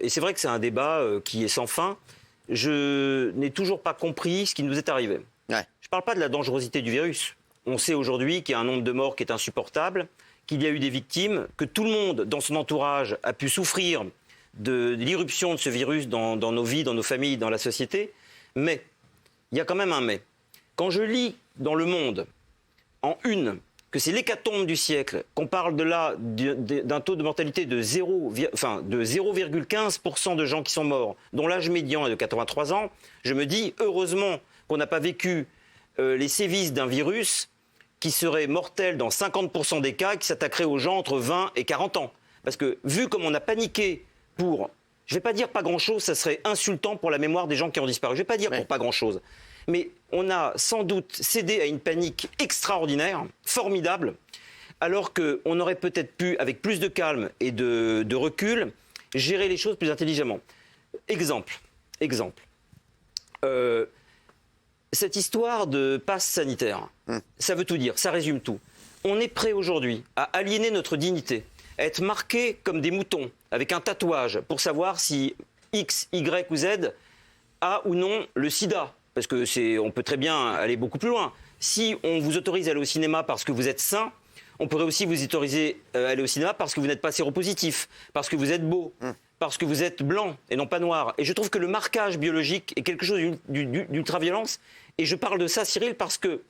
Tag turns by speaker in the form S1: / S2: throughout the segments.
S1: et c'est vrai que c'est un débat qui est sans fin, je n'ai toujours pas compris ce qui nous est arrivé.
S2: Ouais.
S1: Je ne parle pas de la dangerosité du virus. On sait aujourd'hui qu'il y a un nombre de morts qui est insupportable, qu'il y a eu des victimes, que tout le monde dans son entourage a pu souffrir de l'irruption de ce virus dans nos vies, dans nos familles, dans la société. Mais, il y a quand même un mais. Quand je lis dans Le Monde, en une, que c'est l'hécatombe du siècle, qu'on parle de là d'un taux de mortalité de 0,15% de gens qui sont morts, dont l'âge médian est de 83 ans, je me dis, heureusement qu'on n'a pas vécu les sévices d'un virus qui serait mortel dans 50% des cas, qui s'attaquerait aux gens entre 20 et 40 ans. Parce que, vu comme on a paniqué pour, je ne vais pas dire pas grand-chose, ça serait insultant pour la mémoire des gens qui ont disparu, je ne vais pas dire pour pas grand-chose. Mais on a sans doute cédé à une panique extraordinaire, formidable, alors qu'on aurait peut-être pu, avec plus de calme et de recul, gérer les choses plus intelligemment. Exemple. Cette histoire de passe sanitaire, ça veut tout dire, ça résume tout. On est prêt aujourd'hui à aliéner notre dignité, à être marqués comme des moutons, avec un tatouage, pour savoir si X, Y ou Z a ou non le sida. Parce qu'on peut très bien aller beaucoup plus loin. Si on vous autorise à aller au cinéma parce que vous êtes sain, on pourrait aussi vous autoriser à aller au cinéma parce que vous n'êtes pas séropositif, parce que vous êtes beau, parce que vous êtes blanc et non pas noir. Et je trouve que le marquage biologique est quelque chose d'ultra-violence. Et je parle de ça, Cyril, parce que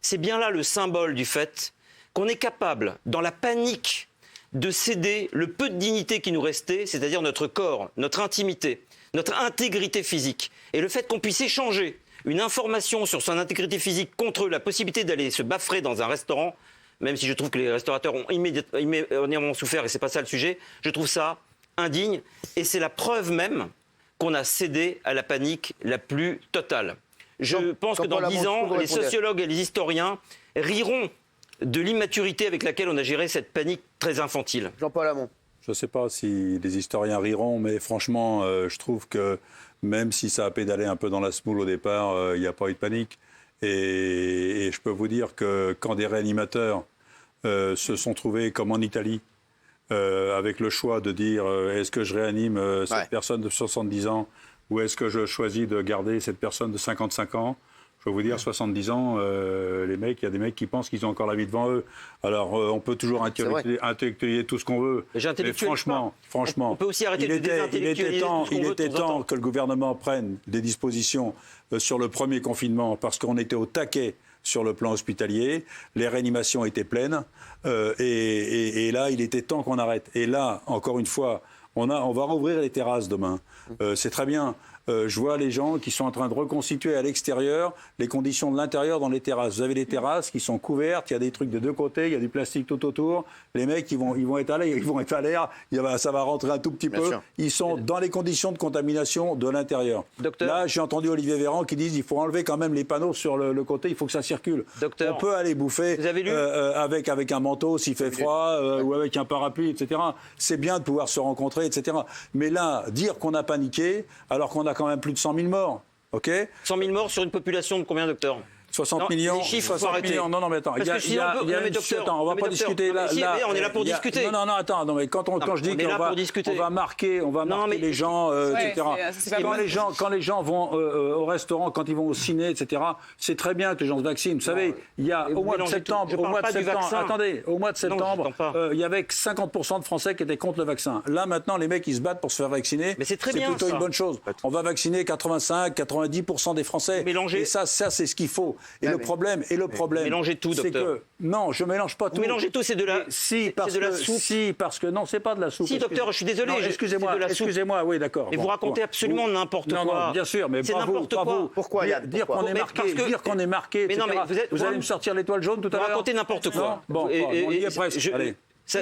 S1: c'est bien là le symbole du fait qu'on est capable, dans la panique, de céder le peu de dignité qui nous restait, c'est-à-dire notre corps, notre intimité, notre intégrité physique. Et le fait qu'on puisse échanger une information sur son intégrité physique contre la possibilité d'aller se baffrer dans un restaurant, même si je trouve que les restaurateurs ont immédiatement souffert et c'est pas ça le sujet, je trouve ça indigne et c'est la preuve même qu'on a cédé à la panique la plus totale. Je pense que dans 10 ans, les sociologues et les historiens riront de l'immaturité avec laquelle on a géré cette panique très infantile.
S2: Jean-Paul Hamon.
S3: Je ne sais pas si les historiens riront, mais franchement, je trouve que même si ça a pédalé un peu dans la semoule au départ, il n'y a pas eu de panique. Et je peux vous dire que quand des réanimateurs se sont trouvés, comme en Italie, avec le choix de dire est-ce que je réanime cette personne de 70 ans ou est-ce que je choisis de garder cette personne de 55 ans ? Je vais vous dire, 70 ans, les mecs, il y a des mecs qui pensent qu'ils ont encore la vie devant eux. Alors, on peut toujours intellectualiser tout ce qu'on veut. Mais franchement,
S1: on peut aussi arrêter de désintellectualiser tout ce qu'on veut.
S3: Il était temps que le gouvernement prenne des dispositions sur le premier confinement, parce qu'on était au taquet sur le plan hospitalier. Les réanimations étaient pleines. Et là, il était temps qu'on arrête. Et là, encore une fois, on va rouvrir les terrasses demain. C'est très bien. Je vois les gens qui sont en train de reconstituer à l'extérieur les conditions de l'intérieur dans les terrasses. Vous avez des terrasses qui sont couvertes, il y a des trucs de deux côtés, il y a du plastique tout autour. Les mecs, ils vont être à l'air, ça va rentrer un tout petit peu.
S2: Sûr.
S3: Ils sont dans les conditions de contamination de l'intérieur.
S1: Docteur.
S3: Là, j'ai entendu Olivier Véran qui dit qu'il faut enlever quand même les panneaux sur le côté, il faut que ça circule.
S1: Docteur.
S3: On peut aller bouffer
S1: Vous avez lu
S3: avec un manteau s'il fait froid ou avec un parapluie, etc. C'est bien de pouvoir se rencontrer, etc. Mais là, dire qu'on a paniqué alors qu'on a quand même plus de 100 000 morts, ok ?
S1: 100 000 morts sur une population de combien, docteur ?
S3: 60 millions.
S1: Les chiffres,
S3: 60
S1: faut arrêter.
S3: millions. Non, mais attends.
S1: Parce que sinon, on
S3: va pas discuter là.
S1: On est là pour discuter.
S3: Non, attends. Non, mais quand je dis qu'on va marquer les gens, etc. Quand les gens vont au restaurant, quand ils vont au ciné, etc. C'est très bien que les gens se vaccinent. Vous savez, il y a au mois de septembre, il y avait 50% de Français qui étaient contre le vaccin. Là, maintenant, les mecs, ils se battent pour se faire vacciner.
S1: Mais c'est très bien.
S3: C'est plutôt une bonne chose. On va vacciner 85-90% des Français. Et ça, c'est ce qu'il faut. Le problème,
S1: mélangez tout,
S3: c'est
S1: docteur.
S3: que non, je mélange pas tout.
S1: Vous mélangez tout, c'est de la soupe.
S3: Si, parce que non, c'est pas de la soupe.
S1: Si, docteur, je suis désolé.
S3: Excusez-moi, oui, d'accord.
S1: Et vous racontez absolument n'importe quoi.
S3: Non, bien sûr, mais
S1: c'est
S3: bravo.
S1: n'importe quoi.
S2: Pourquoi
S3: dire qu'on est marqué,
S1: mais
S3: etc.
S1: non, mais
S3: vous allez me sortir l'étoile jaune tout à l'heure.
S1: Vous racontez n'importe quoi.
S3: Bon, on y est presque. Allez.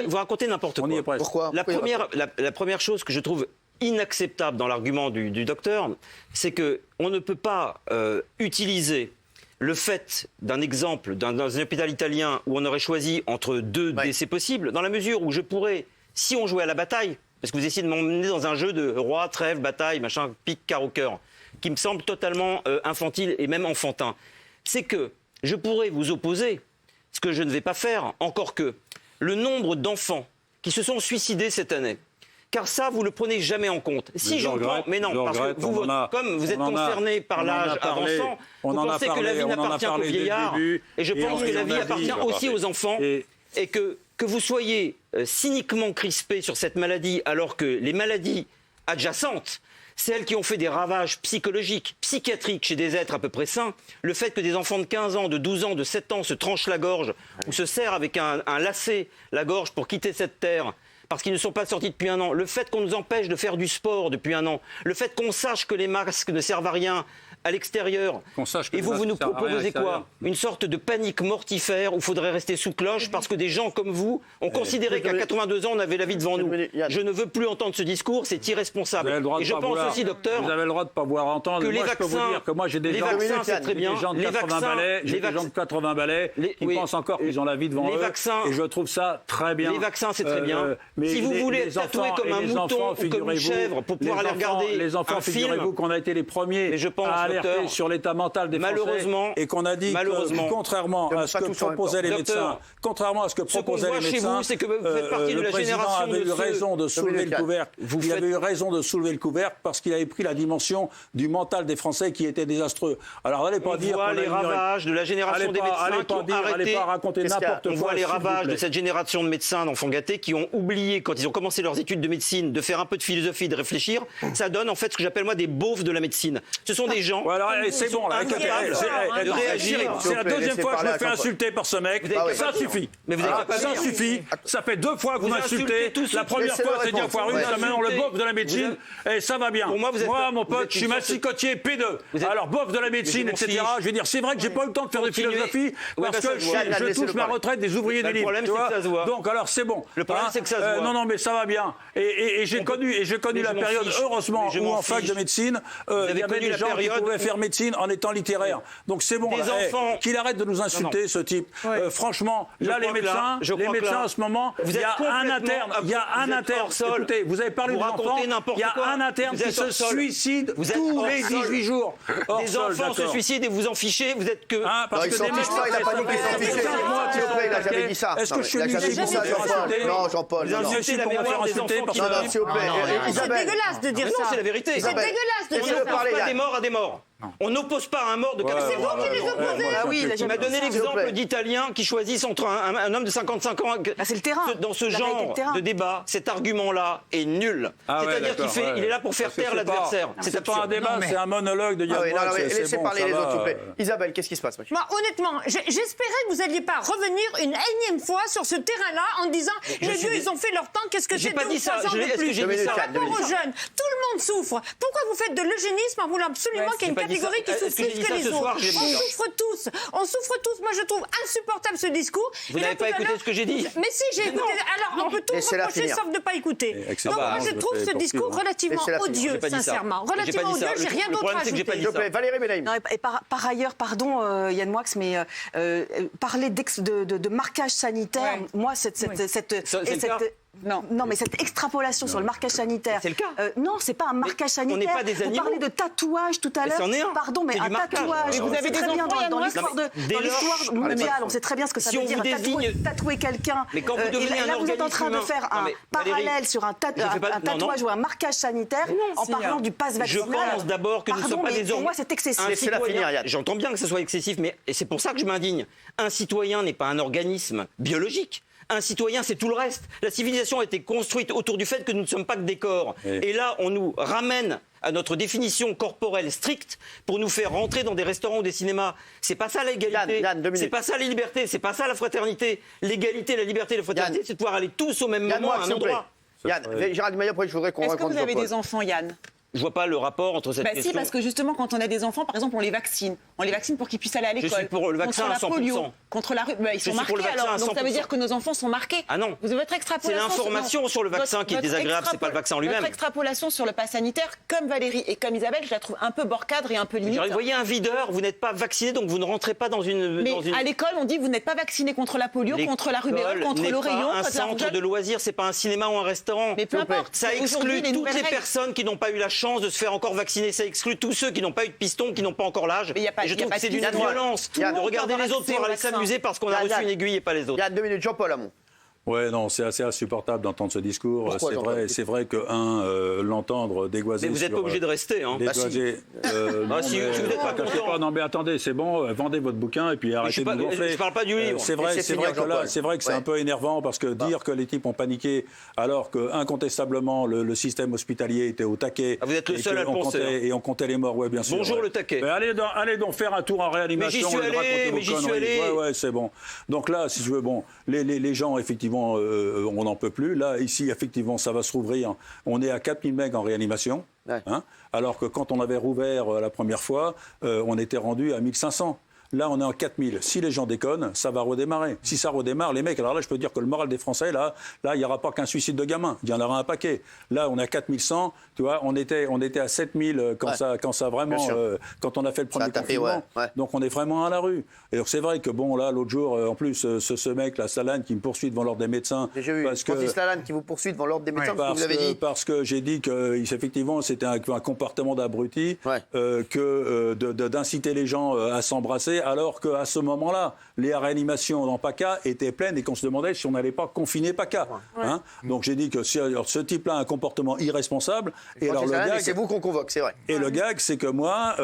S1: Vous racontez n'importe quoi.
S3: On y est presque.
S2: Pourquoi ?
S1: La première chose que je trouve inacceptable dans l'argument du docteur, c'est qu'on ne peut pas utiliser le fait d'un exemple dans un hôpital italien où on aurait choisi entre deux décès possibles, dans la mesure où je pourrais, si on jouait à la bataille, parce que vous essayez de m'emmener dans un jeu de roi, trêve, bataille, machin, pique, quart au cœur, qui me semble totalement infantile et même enfantin, c'est que je pourrais vous opposer, ce que je ne vais pas faire, encore que le nombre d'enfants qui se sont suicidés cette année, car ça, vous le prenez jamais en compte. Si j'entends, mais non, parce que vous, comme vous êtes concerné par l'âge avançant, vous pensez que la vie n'appartient qu'aux vieillards, et je pense que la vie appartient aussi aux enfants, et que vous soyez cyniquement crispé sur cette maladie, alors que les maladies adjacentes, celles qui ont fait des ravages psychologiques, psychiatriques chez des êtres à peu près sains, le fait que des enfants de 15 ans, de 12 ans, de 7 ans se tranchent la gorge ou se serrent avec un lacet la gorge pour quitter cette terre parce qu'ils ne sont pas sortis depuis un an, le fait qu'on nous empêche de faire du sport depuis un an, le fait qu'on sache que les masques ne servent à rien à l'extérieur. Et vous nous proposez quoi? Une sorte de panique mortifère où il faudrait rester sous cloche parce que des gens comme vous ont considéré qu'à 82 ans, on avait la vie devant nous. Je ne veux plus entendre ce discours, c'est irresponsable. Et je pense aussi, docteur,
S3: vous avez le droit de ne pas vouloir entendre.
S1: Que les vaccins,
S3: je peux vous dire que moi, j'ai des gens,
S1: c'est très bien.
S3: Des gens de 80 balais qui pensent encore qu'ils ont la vie devant eux. Et je trouve ça très bien.
S1: Les vaccins, c'est très bien. Si vous voulez être tatoué comme un mouton ou comme une chèvre pour pouvoir aller regarder
S3: les enfants, figurez-vous qu'on a été les premiers à alerter sur l'état mental des Français et qu'on a dit que, contrairement à ce que proposaient les médecins,
S1: c'est que vous faites partie de la génération
S3: avait eu raison de soulever le couvercle. Il avait eu raison de soulever le couvercle parce qu'il avait pris la dimension du mental des Français qui était désastreux. Alors n'allez pas dire
S1: les ravages de la génération des médecins qui ont arrêté.
S3: Raconter n'importe quoi.
S1: On voit les ravages de cette génération de médecins d'enfants gâtés qui ont oublié quand ils ont commencé leurs études de médecine de faire un peu de philosophie, de réfléchir. Ça donne en fait ce que j'appelle moi des beaufs de la médecine. Ce sont des gens
S3: c'est bon, là,
S1: de réagir.
S3: C'est la deuxième fois que je me fais insulter par ce mec. Ça suffit.
S1: Mais vous
S3: ça suffit. Ça fait 2 fois que vous m'insultez. La première fois, c'est d'il y a une semaine, le bof de la médecine. Et ça va bien. Moi, mon pote, je suis massicotier P2. Alors, bof de la médecine, etc. Je veux dire, c'est vrai que j'ai pas eu le temps de faire de philosophie parce que je touche ma retraite des ouvriers du livre. Donc, alors, c'est bon.
S1: Le problème, c'est que ça se voit.
S3: Non, mais ça va bien. Et j'ai connu la période, heureusement, où en fac de médecine, il y avait des gens qui pouvaient faire médecine en étant littéraire. Donc c'est bon, qu'il arrête de nous insulter, ce type. Franchement, là, les médecins en ce moment, il y a un interne. Écoutez, vous avez parlé des enfants, il y a un interne qui se suicide tous les 18 jours.
S1: Des enfants se suicident et vous en fichez, vous êtes que...
S3: Parce que des médecins,
S2: il n'a pas dit qu'il s'en fichait. Il n'a jamais dit ça.
S3: Est-ce que je suis venu ici pour me faire insulter?
S2: Non, Jean-Paul.
S1: Vous insultez la mémoire des enfants qui meurent.
S2: S'il vous plaît.
S4: C'est dégueulasse de dire ça.
S1: Non, c'est la vérité.
S4: C'est dégueulasse de dire ça.
S1: On n'oppose pas des morts à des morts. On n'oppose pas un mort de 80 ans.
S4: C'est vous qui les opposez.
S1: Ah oui, il m'a donné l'exemple d'Italiens qui choisissent entre un homme de 55 ans.
S4: C'est le terrain.
S1: Dans ce genre de débat, cet argument-là est nul. C'est-à-dire qu'il est là pour faire taire l'adversaire.
S3: C'est pas un débat, c'est un monologue de Yann Moix.
S2: Laissez parler les autres, s'il vous plaît. Isabelle, qu'est-ce qui se passe?
S4: Moi, honnêtement, j'espérais que vous n'alliez pas revenir une énième fois sur ce terrain-là en disant les vieux, ils ont fait leur temps, qu'est-ce que c'est 2 ou 3 ans de plus par rapport aux jeunes? Tout le monde souffre. Pourquoi vous faites de l'eugénisme en voulant absolument qu'il y ait une catégorie qui souffre plus que les autres? On souffre tous. Moi, je trouve insupportable ce discours.
S1: Vous n'avez pas écouté ce que j'ai dit?
S4: Mais si, j'ai écouté. Alors, on peut tout reprocher sauf de ne pas écouter. Donc, moi, je trouve ce discours relativement odieux, sincèrement. Relativement odieux, j'ai rien d'autre à ajouter.
S2: Valérie Mélaïm.
S5: Et par ailleurs, pardon Yann Moix, mais parler de marquage sanitaire, moi, Non, mais cette extrapolation sur le marquage sanitaire.
S1: C'est le cas.
S5: Non, c'est pas un marquage sanitaire.
S1: On n'est pas des animaux.
S5: Vous parlez de tatouage tout à l'heure.
S1: C'en est un.
S5: Pardon, mais un tatouage.
S4: Mais vous avez des
S5: très bien
S4: enfants,
S5: dans l'histoire mondiale. On sait très bien ce que ça veut dire. Tatouer quelqu'un.
S1: Mais quand vous devenez un
S5: là, vous êtes en train de faire un parallèle sur un tatouage ou un marquage sanitaire en parlant du pass vaccinal.
S1: Je pense d'abord que nous ne sommes pas des
S5: Pour moi, c'est excessif.
S1: J'entends bien que ce soit excessif, mais c'est pour ça que je m'indigne. Un citoyen n'est pas un organisme biologique. Un citoyen, c'est tout le reste. La civilisation a été construite autour du fait que nous ne sommes pas que des corps. Et là, on nous ramène à notre définition corporelle stricte pour nous faire rentrer dans des restaurants ou des cinémas. C'est pas ça l'égalité. C'est pas ça la liberté. C'est pas ça la fraternité. L'égalité, la liberté, la fraternité, c'est de pouvoir aller tous au même moment à un endroit.
S2: Yann, Gérald Maillot, après je voudrais qu'on raconte.
S6: Est-ce que vous avez des enfants, Yann?
S1: Je vois pas le rapport entre cette question.
S6: Si, parce que justement, quand on a des enfants, par exemple, on les vaccine. On les vaccine pour qu'ils puissent aller à l'école.
S1: Je suis pour le vaccin à 100%.
S6: Contre la polio, contre la rue. Ils sont marqués alors. Donc ça veut dire que nos enfants sont marqués.
S1: Ah non.
S6: Votre extrapolation.
S1: C'est l'information sur le vaccin qui est désagréable, c'est pas le vaccin en lui-même.
S6: Votre extrapolation sur le pass sanitaire, comme Valérie et comme Isabelle, je la trouve un peu bord cadre et un peu limite.
S1: Vous voyez un videur, vous n'êtes pas vacciné, donc vous ne rentrez pas dans une.
S6: Mais à l'école, on dit vous n'êtes pas vacciné contre la polio, contre la rubéole, contre l'oreillon.
S1: Un centre de loisirs, c'est pas un cinéma ou un restaurant.
S6: Mais peu importe.
S1: Ça exclut toutes les personnes qui n'ont pas eu la chance de se faire encore vacciner. Ça exclut tous ceux qui n'ont pas eu de piston, qui n'ont pas encore l'âge. Je trouve que c'est d'une violence de regarder les autres pour aller s'amuser parce qu'on a reçu une aiguille et pas les autres.
S2: Il y a 2 minutes, Jean-Paul Hamon.
S3: Ouais, non, c'est assez insupportable d'entendre ce discours.
S2: Pourquoi,
S3: C'est vrai que, l'entendre dégoiser.
S1: Mais vous n'êtes pas obligé de rester, hein.
S3: Dégoiser.
S1: Si vous n'êtes pas content.
S3: Non, mais attendez, c'est bon, vendez votre bouquin et puis arrêtez de nous gonfler.
S1: Je parle pas du livre.
S3: C'est vrai que c'est un peu énervant parce que dire que les types ont paniqué alors que incontestablement le système hospitalier était au taquet.
S1: Vous êtes le seul à le penser.
S3: Et on comptait les morts, ouais, bien sûr.
S1: Bonjour le taquet.
S3: Mais allez donc faire un tour en réanimation.
S1: Mais j'y suis allé.
S3: Ouais, c'est bon. Donc là, si tu veux, bon, les gens, effectivement, on n'en peut plus. Là, ici, effectivement, ça va se rouvrir. On est à 4000 mecs en réanimation.
S2: Ouais.
S3: Hein, alors que quand on avait rouvert la première fois, on était rendu à 1500. Là, on est en 4000. Si les gens déconnent, ça va redémarrer. Si ça redémarre, les mecs, alors là, je peux dire que le moral des Français, là, il n'y aura pas qu'un suicide de gamin. Il y en aura un paquet. Là, on est à 4100. Tu vois, on était à 7000 quand ça vraiment, quand on a fait le premier confinement. Donc, on est vraiment à la rue. Et donc, c'est vrai que, bon, là, l'autre jour, en plus, ce mec, là, Salane, qui me poursuit devant l'ordre des médecins.
S2: J'ai vu Francis Lalanne qui vous poursuit devant l'ordre des médecins, parce que vous avez dit.
S3: Parce que j'ai dit qu'effectivement, c'était un comportement d'abruti, d'inciter les gens à s'embrasser, alors qu'à ce moment-là, les réanimations dans PACA étaient pleines et qu'on se demandait si on n'allait pas confiner PACA. Hein. Donc j'ai dit que ce type-là a un comportement irresponsable. Et alors le gag,
S2: c'est vous qu'on convoque, c'est vrai.
S3: Et le gag, c'est que moi,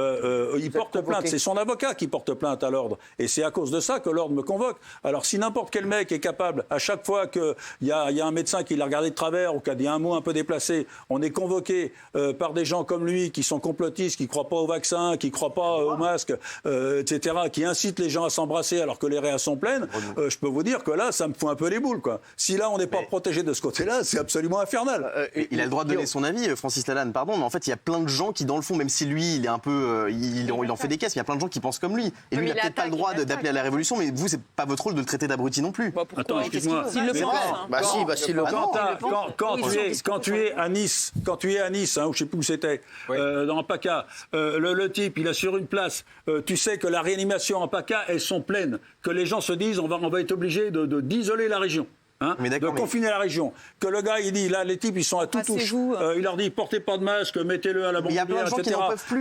S3: il porte plainte. C'est son avocat qui porte plainte à l'ordre. Et c'est à cause de ça que l'ordre me convoque. Alors si n'importe quel mec est capable, à chaque fois qu'il y a un médecin qui l'a regardé de travers ou qui a dit un mot un peu déplacé, on est convoqué par des gens comme lui qui sont complotistes, qui ne croient pas au vaccin, qui ne croient pas au masque, etc., qui incitent les gens à s'embrasser alors que les réas sont pleines, je peux vous dire que là, ça me fout un peu les boules, quoi. Si là, on n'est pas protégé de ce côté-là, c'est absolument infernal.
S7: Il a le droit de donner son avis, Francis Lalanne, pardon, mais en fait, il y a plein de gens qui, dans le fond, même si lui, il est un peu, il en fait des caisses, il y a plein de gens qui pensent comme lui. Et lui, il n'a peut-être pas le droit d'appeler à la révolution, mais vous, c'est pas votre rôle de le traiter d'abruti non plus.
S3: Attends, excuse-moi. Quand tu es à Nice, hein, ou je sais plus où c'était, dans PACA, le type, il assure une place. Tu sais que la réanimation en PACA, elles sont pleines. Que les gens se disent, on va être obligé d'isoler la région. Hein, de confiner la région. Que le gars, il dit, là, les types, ils sont à tout touche. Il leur dit, portez pas de masque, mettez-le à la bandoulière, etc.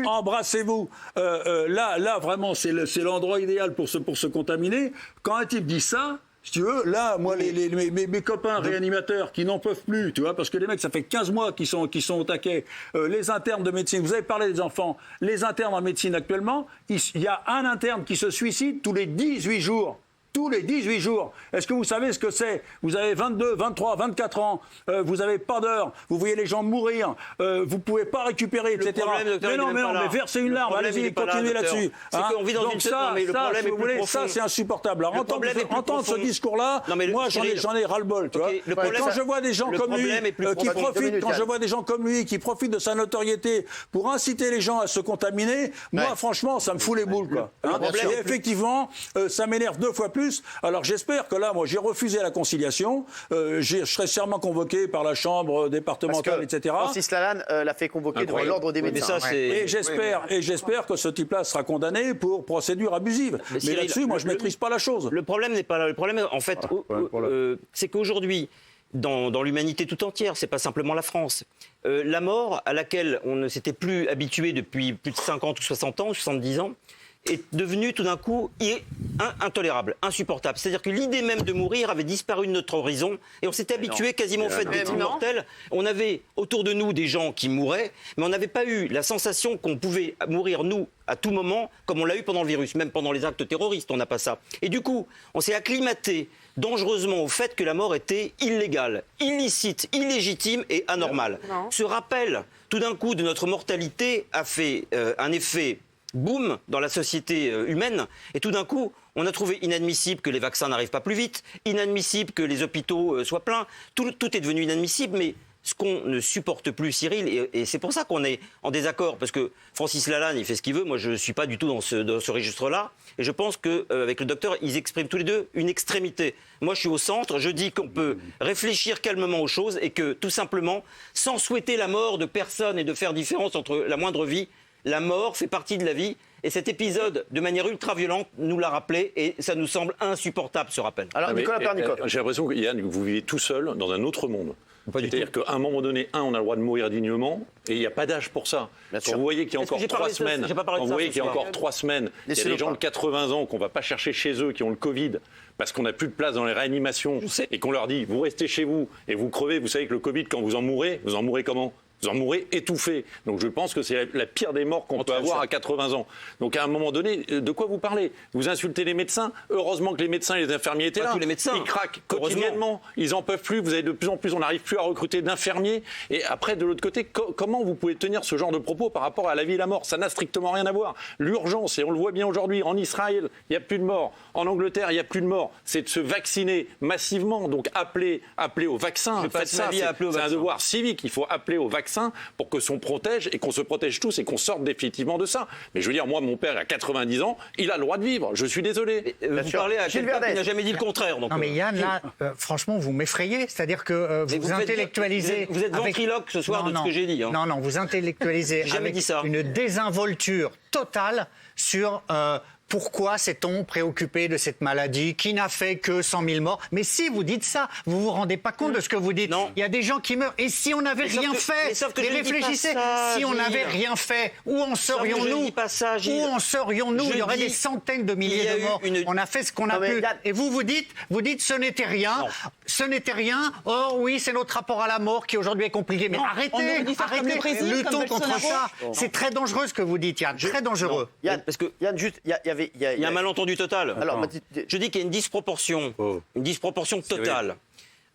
S3: Embrassez-vous. Là, vraiment, c'est l'endroit idéal pour se contaminer. Quand un type dit ça, si tu veux, là, moi, mes copains réanimateurs qui n'en peuvent plus, tu vois, parce que les mecs, ça fait 15 mois qu'ils sont au taquet. Les internes de médecine, vous avez parlé des enfants, les internes en médecine actuellement, il y a un interne qui se suicide tous les 18 jours. Tous les 18 jours. Est-ce que vous savez ce que c'est ? Vous avez 22, 23, 24 ans, vous n'avez pas d'heure, vous voyez les gens mourir, vous ne pouvez pas récupérer, etc. Mais versez une larme, allez-y, continuez là-dessus. Donc ça, c'est insupportable. Alors, entendre ce discours-là, moi, j'en ai ras-le-bol. Quand je vois des gens comme lui qui profitent de sa notoriété pour inciter les gens à se contaminer, moi, franchement, ça me fout les boules. Et effectivement, ça m'énerve 2 fois plus. Alors j'espère que là, moi, j'ai refusé la conciliation. Je serai sûrement convoqué par la chambre départementale, etc.
S2: Francis Lalanne l'a fait convoquer devant l'ordre des médecins.
S3: Et j'espère que ce type-là sera condamné pour procédure abusive. Mais là-dessus, moi, je ne maîtrise pas la chose.
S1: Le problème n'est pas là. Le problème, en fait, c'est qu'aujourd'hui, dans l'humanité tout entière, c'est pas simplement la France. La mort à laquelle on ne s'était plus habitué depuis plus de 50 ou 60 ans, 70 ans, est devenue tout d'un coup intolérable, insupportable. C'est-à-dire que l'idée même de mourir avait disparu de notre horizon et on s'était habitué quasiment au fait d'être immortel. On avait autour de nous des gens qui mouraient, mais on n'avait pas eu la sensation qu'on pouvait mourir, nous, à tout moment, comme on l'a eu pendant le virus, même pendant les actes terroristes, on n'a pas ça. Et du coup, on s'est acclimaté dangereusement au fait que la mort était illégale, illicite, illégitime et anormale. Ce rappel, tout d'un coup, de notre mortalité a fait un effet boum dans la société humaine. Et tout d'un coup, on a trouvé inadmissible que les vaccins n'arrivent pas plus vite, inadmissible que les hôpitaux soient pleins. Tout est devenu inadmissible, mais ce qu'on ne supporte plus, Cyril, et c'est pour ça qu'on est en désaccord, parce que Francis Lalanne, il fait ce qu'il veut, moi je ne suis pas du tout dans ce registre-là, et je pense qu'avec le docteur, ils expriment tous les deux une extrémité. Moi je suis au centre, je dis qu'on peut réfléchir calmement aux choses, et que tout simplement, sans souhaiter la mort de personne et de faire différence entre la moindre vie, la mort fait partie de la vie. Et cet épisode, de manière ultra-violente, nous l'a rappelé. Et ça nous semble insupportable, ce rappel.
S2: Alors, Nicolas Pernicot.
S8: J'ai l'impression, Yann, que vous vivez tout seul dans un autre monde. C'est-à-dire qu'à un moment donné, on a le droit de mourir dignement, et il n'y a pas d'âge pour ça. Quand vous voyez qu'il y a encore 3 semaines, il y a des gens de 80 ans qu'on ne va pas chercher chez eux, qui ont le Covid, parce qu'on n'a plus de place dans les réanimations, et qu'on leur dit, vous restez chez vous, et vous crevez, vous savez que le Covid, quand vous en mourrez comment ? Vous en mourrez étouffé. Donc je pense que c'est la pire des morts qu'on peut avoir à 80 ans. Donc à un moment donné, de quoi vous parlez ? Vous insultez les médecins ? Heureusement que les médecins et les infirmiers étaient là.
S1: Tous les médecins.
S8: Ils craquent quotidiennement. Ils n'en peuvent plus. Vous avez de plus en plus, on n'arrive plus à recruter d'infirmiers. Et après, de l'autre côté, comment vous pouvez tenir ce genre de propos par rapport à la vie et la mort ? Ça n'a strictement rien à voir. L'urgence, et on le voit bien aujourd'hui, en Israël, il n'y a plus de morts. En Angleterre, il n'y a plus de morts. C'est de se vacciner massivement. Donc appelez au vaccin. Faites ça. C'est un devoir civique. Il faut appeler au vaccin pour que s'on protège et qu'on se protège tous et qu'on sorte définitivement de ça. Mais je veux dire, moi, mon père a 90 ans, il a le droit de vivre. Je suis désolé.
S1: Vous parlez à quelqu'un qui n'a jamais dit le contraire. Donc
S9: non, mais Yann, là, franchement, vous m'effrayez. C'est-à-dire que vous intellectualisez...
S1: Vous êtes ventriloque ce soir de ce que j'ai dit.
S9: Non, vous intellectualisez avec une désinvolture totale sur... pourquoi s'est-on préoccupé de cette maladie qui n'a fait que 100 000 morts ? Mais si vous dites ça, vous ne vous rendez pas compte de ce que vous dites. Non. Il y a des gens qui meurent. Et si on n'avait rien fait, mais réfléchissez, si on n'avait rien fait, où en serions-nous ? Où en serions-nous ? Il y aurait des centaines de milliers de morts. On a fait ce qu'on a pu. Et vous dites ce n'était rien. Non. Ce n'était rien. Oh oui, c'est notre rapport à la mort qui aujourd'hui est compliqué. Mais arrêtez. Luttons contre ça. C'est très dangereux ce que vous dites, Yann. Très dangereux.
S2: Yann, parce que Yann, juste, il y a
S1: un malentendu total.
S2: Alors,
S1: je dis qu'il y a une disproportion totale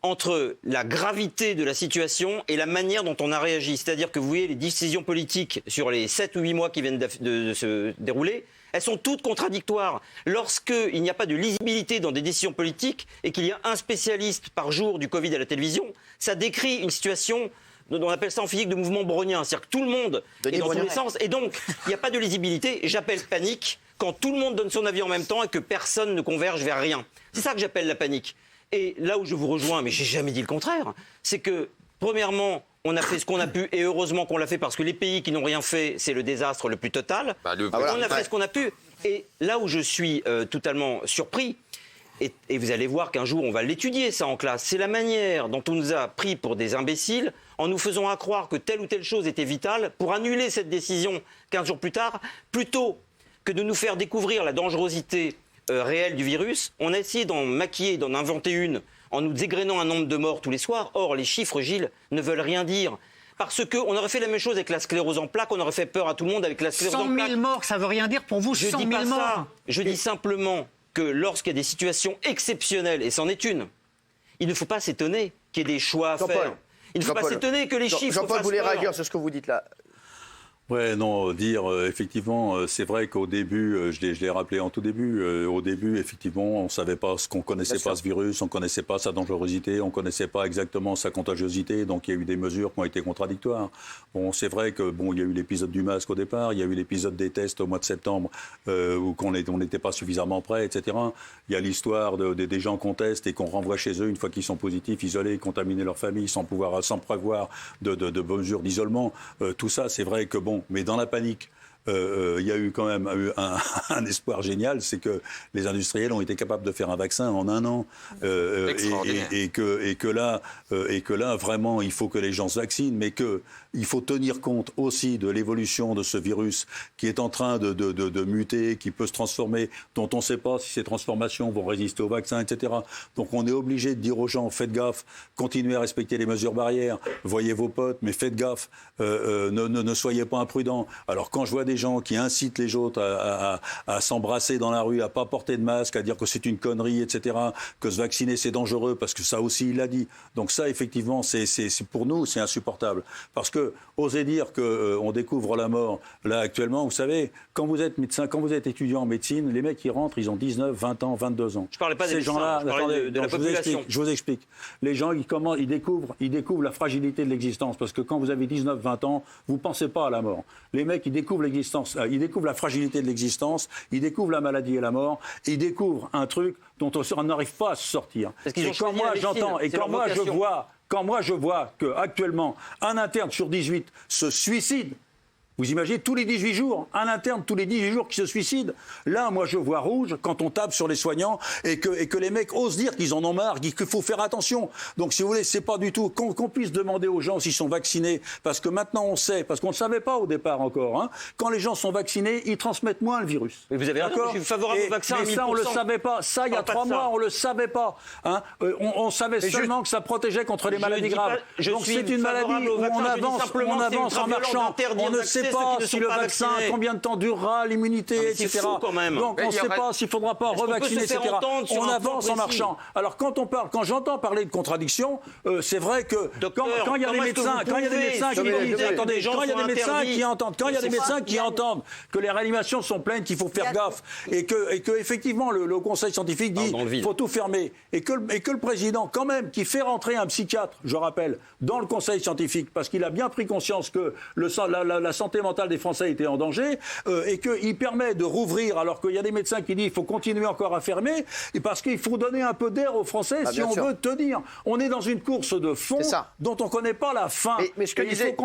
S1: entre la gravité de la situation et la manière dont on a réagi. C'est-à-dire que vous voyez les décisions politiques sur les 7 ou 8 mois qui viennent de se dérouler, elles sont toutes contradictoires. Lorsqu'il n'y a pas de lisibilité dans des décisions politiques et qu'il y a un spécialiste par jour du Covid à la télévision, ça décrit une situation... On appelle ça en physique de mouvement brownien. C'est-à-dire que tout le monde est dans tous les sens. Et donc, il n'y a pas de lisibilité. J'appelle panique quand tout le monde donne son avis en même temps et que personne ne converge vers rien. C'est ça que j'appelle la panique. Et là où je vous rejoins, mais j'ai jamais dit le contraire, c'est que, premièrement, on a fait ce qu'on a pu, et heureusement qu'on l'a fait, parce que les pays qui n'ont rien fait, c'est le désastre le plus total. On a fait ce qu'on a pu. Et là où je suis totalement surpris, et vous allez voir qu'un jour on va l'étudier ça en classe, c'est la manière dont on nous a pris pour des imbéciles en nous faisant croire que telle ou telle chose était vitale pour annuler cette décision 15 jours plus tard, plutôt que de nous faire découvrir la dangerosité réelle du virus. On a essayé d'en maquiller, d'en inventer une en nous égrénant un nombre de morts tous les soirs. Or, les chiffres, Gilles, ne veulent rien dire. Parce qu'on aurait fait la même chose avec la sclérose en plaques, on aurait fait peur à tout le monde avec la sclérose en plaques.
S9: 100 000 morts, ça veut rien dire pour vous, 100 000 morts.
S1: Je dis simplement que lorsqu'il y a des situations exceptionnelles, et c'en est une, il ne faut pas s'étonner qu'il y ait des choix à faire. Il ne faut pas s'étonner que les chiffres
S2: Jean-Paul voulait réagir sur ce que vous dites là.
S3: Ouais, non, effectivement, c'est vrai qu'au début, je l'ai rappelé en tout début, au début, effectivement, on savait pas qu'on connaissait pas ce virus, on connaissait pas sa dangerosité, on connaissait pas exactement sa contagiosité, donc il y a eu des mesures qui ont été contradictoires. Bon, c'est vrai que il y a eu l'épisode du masque au départ, il y a eu l'épisode des tests au mois de septembre où on n'était pas suffisamment prêt, etc. Il y a l'histoire des gens qu'on teste et qu'on renvoie chez eux une fois qu'ils sont positifs, isolés, contaminer leur famille sans prévoir de mesures d'isolement. Tout ça, c'est vrai que mais dans la panique, il y a eu quand même un espoir génial, c'est que les industriels ont été capables de faire un vaccin en 1 an, et que là, vraiment, il faut que les gens se vaccinent, mais qu'il faut tenir compte aussi de l'évolution de ce virus qui est en train de muter, qui peut se transformer, dont on ne sait pas si ces transformations vont résister au vaccin, etc. Donc on est obligé de dire aux gens, faites gaffe, continuez à respecter les mesures barrières, voyez vos potes, mais faites gaffe, ne soyez pas imprudents. Alors quand je vois des gens qui incitent les autres à s'embrasser dans la rue, à pas porter de masque, à dire que c'est une connerie, etc., que se vacciner c'est dangereux, parce que ça aussi il l'a dit. Donc ça effectivement, c'est pour nous c'est insupportable. Parce que oser dire qu'on découvre la mort, là actuellement, vous savez, quand vous êtes médecin, quand vous êtes étudiant en médecine, les mecs qui rentrent, ils ont 19, 20 ans, 22 ans.
S1: Je parlais pas des gens-là, je parlais de la population.
S3: Je vous explique. Les gens, ils découvrent la fragilité de l'existence, parce que quand vous avez 19, 20 ans, vous ne pensez pas à la mort. Les mecs, ils découvrent l'existence, ils découvrent la fragilité de l'existence, ils découvrent la maladie et la mort, ils découvrent un truc dont on n'arrive pas à se sortir.
S1: Et quand moi j'entends, et quand moi je vois qu'actuellement, un interne sur 18 se suicide,
S3: Vous imaginez tous les 18 jours, un interne tous les 18 jours qui se suicide. Là, moi, je vois rouge quand on tape sur les soignants et que les mecs osent dire qu'ils en ont marre, qu'il faut faire attention. Donc, si vous voulez, c'est pas du tout qu'on puisse demander aux gens s'ils sont vaccinés, parce que maintenant on sait, parce qu'on ne savait pas au départ encore. Hein, quand les gens sont vaccinés, ils transmettent moins le virus.
S1: Mais vous avez raison, je suis favorable au vaccin.
S3: Mais ça, on le savait pas. Ça, il y a 3 mois, on le savait pas. Hein. On savait seulement que ça protégeait contre les maladies graves. Donc c'est une maladie où on avance en marchant. On ne sait pas si le vaccin, combien de temps durera, l'immunité, etc. Donc on ne sait pas s'il ne faudra pas revacciner, etc. On avance en marchant. Alors quand j'entends parler de contradiction, c'est vrai que quand il y a des médecins qui entendent que les réanimations sont pleines, qu'il faut faire gaffe, et que effectivement le Conseil scientifique dit qu'il faut tout fermer, et que le président, quand même, qui fait rentrer un psychiatre, je rappelle, dans le Conseil scientifique, parce qu'il a bien pris conscience que la santé mentale des Français était en danger, et qu'il permet de rouvrir, alors qu'il y a des médecins qui disent qu'il faut continuer encore à fermer, et parce qu'il faut donner un peu d'air aux Français si on veut tenir. On est dans une course de fond dont on ne connaît pas la fin.
S2: Mais ce que disait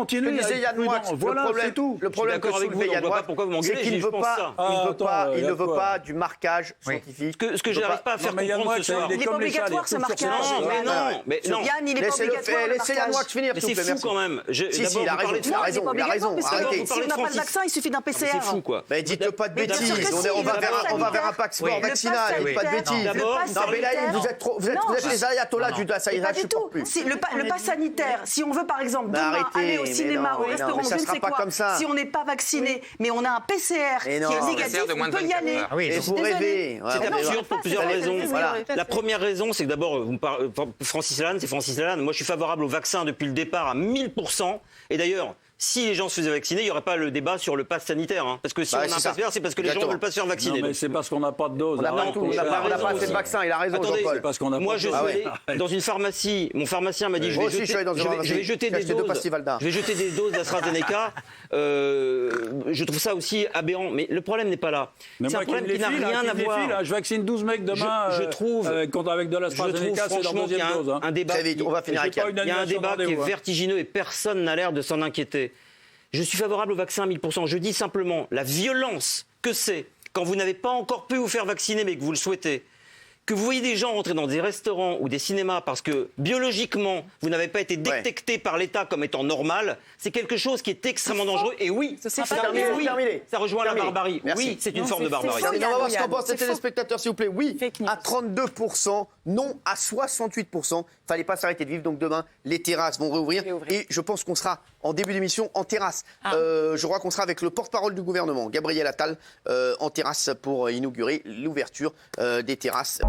S2: Yann Moix, le problème que soulevait Yann Moix, c'est qu'il ne veut pas du marquage scientifique.
S1: Ce que je n'arrive pas à faire comprendre ce soir.
S5: Il n'est pas obligatoire ce marquage.
S1: Mais non.
S5: Yann, il n'est pas obligatoire.
S2: Laissez Yann Moix finir.
S1: Mais c'est fou quand même.
S2: Si, il a raison. Il a raison.
S5: Si on n'a pas le vaccin, il suffit d'un PCR.
S1: C'est fou quoi.
S2: Mais dites pas de bêtises. On va vers un passeport vaccinal. Dites pas de bêtises. Non, mais là, vous êtes les ayatollahs du ça ira, je supporte plus.
S5: Le pass sanitaire, si on veut par exemple demain aller au cinéma, au restaurant, je ne sais quoi, si on n'est pas vacciné, mais on a un PCR qui est négatif, on peut y aller.
S2: Et vous rêvez.
S1: C'est absurde pour plusieurs raisons. La première raison, c'est que d'abord, Francis Lalanne, moi je suis favorable au vaccin depuis le départ à 1000%. Et d'ailleurs, si les gens se faisaient vacciner, il n'y aurait pas le débat sur le pass sanitaire. Hein. Parce que si on a un pass sanitaire, c'est parce que les gens ne veulent pas se faire vacciner.
S3: Non, mais c'est parce qu'on n'a pas de dose.
S2: On n'a pas assez de vaccin, il a raison.
S1: Attendez,
S3: parce qu'on a
S1: moi je suis allé dans une pharmacie, mon pharmacien m'a dit je vais jeter des doses d'AstraZeneca. Je trouve ça aussi aberrant. Mais le problème n'est pas là. C'est un problème qui n'a rien à voir.
S3: Je vaccine 12 mecs demain avec de l'AstraZeneca, c'est leur deuxième dose.
S2: Un débat, on va finir avec
S1: il y a un débat qui est vertigineux et personne n'a l'air de s'en inquiéter. Je suis favorable au vaccin à 1000%. Je dis simplement la violence que c'est quand vous n'avez pas encore pu vous faire vacciner mais que vous le souhaitez. Que vous voyez des gens rentrer dans des restaurants ou des cinémas parce que biologiquement, vous n'avez pas été détecté par l'État comme étant normal, c'est quelque chose qui est extrêmement dangereux. Et oui, ça rejoint la barbarie.
S2: Merci.
S1: Oui, c'est une forme de barbarie.
S2: On va voir ce qu'en pensent les téléspectateurs, s'il vous plaît. Oui, à 32%, non à 68%. Il ne fallait pas s'arrêter de vivre. Donc demain, les terrasses vont réouvrir. Et je pense qu'on sera en début d'émission en terrasse. Je crois qu'on sera avec le porte-parole du gouvernement, Gabriel Attal, en terrasse pour inaugurer l'ouverture des terrasses.